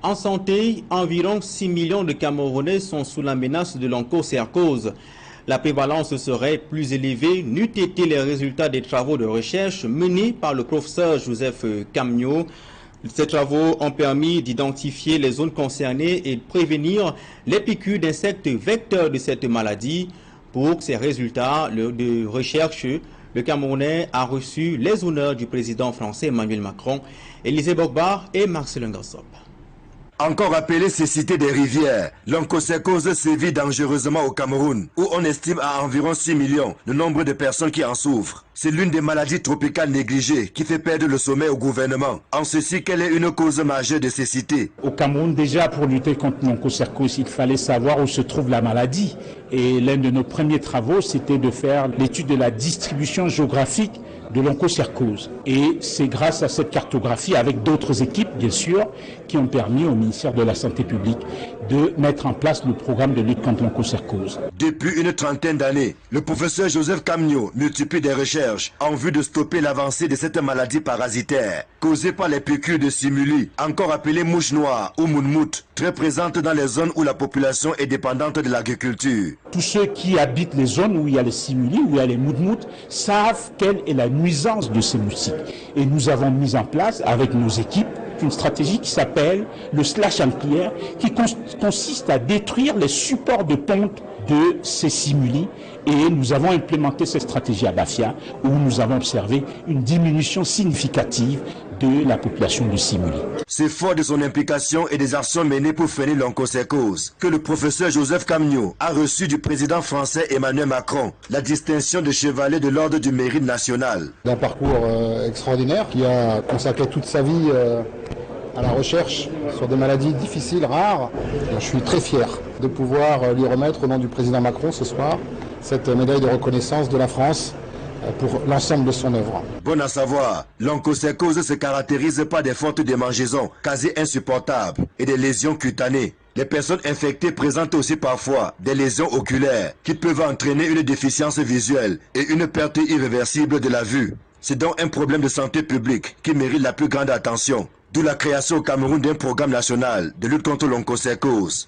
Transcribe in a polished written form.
En santé, environ 6 millions de Camerounais sont sous la menace de l'onchocercose. La prévalence serait plus élevée n'eût été les résultats des travaux de recherche menés par le professeur Joseph Camnio. Ces travaux ont permis d'identifier les zones concernées et de prévenir les piqûres d'insectes vecteurs de cette maladie. Pour ces résultats de recherche, le Camerounais a reçu les honneurs du président français Emmanuel Macron, Élisée Bogbar et Marcelin Gassop. Encore appelée cécité des rivières, l'onchocercose sévit dangereusement au Cameroun, où on estime à environ 6 millions le nombre de personnes qui en souffrent. C'est l'une des maladies tropicales négligées qui fait perdre le sommeil au gouvernement. En ceci qu'elle est une cause majeure de cécité. Au Cameroun, déjà pour lutter contre l'onchocercose, il fallait savoir où se trouve la maladie. Et l'un de nos premiers travaux, c'était de faire l'étude de la distribution géographique de l'onchocercose. Et c'est grâce à cette cartographie, avec d'autres équipes bien sûr, qui ont permis au ministère de la Santé publique de mettre en place le programme de lutte contre l'onchocercose. Depuis une trentaine d'années, le professeur Joseph Camnio multiplie des recherches en vue de stopper l'avancée de cette maladie parasitaire causée par les piqûres de simili, encore appelée mouche noire ou mounmout, très présente dans les zones où la population est dépendante de l'agriculture. Tous ceux qui habitent les zones où il y a les simili, où il y a les mounmout, savent quelle est la nuisance de ces moustiques. Et nous avons mis en place avec nos équipes une stratégie qui s'appelle le slash and clear, qui consiste à détruire les supports de ponte de ces simili. Et nous avons implémenté cette stratégie à Bafia, où nous avons observé une diminution significative de la population de simili. C'est fort de son implication et des actions menées pour freiner l'onchocercose que le professeur Joseph Camnio a reçu du président français Emmanuel Macron la distinction de chevalier de l'ordre du mérite national. Un parcours extraordinaire qui a consacré toute sa vie à la recherche sur des maladies difficiles, rares. Je suis très fier de pouvoir lui remettre au nom du président Macron ce soir cette médaille de reconnaissance de la France pour l'ensemble de son œuvre. Bon à savoir, l'onchocercose se caractérise par des fortes démangeaisons quasi insupportables et des lésions cutanées. Les personnes infectées présentent aussi parfois des lésions oculaires qui peuvent entraîner une déficience visuelle et une perte irréversible de la vue. C'est donc un problème de santé publique qui mérite la plus grande attention. D'où la création au Cameroun d'un programme national de lutte contre l'onchocercose.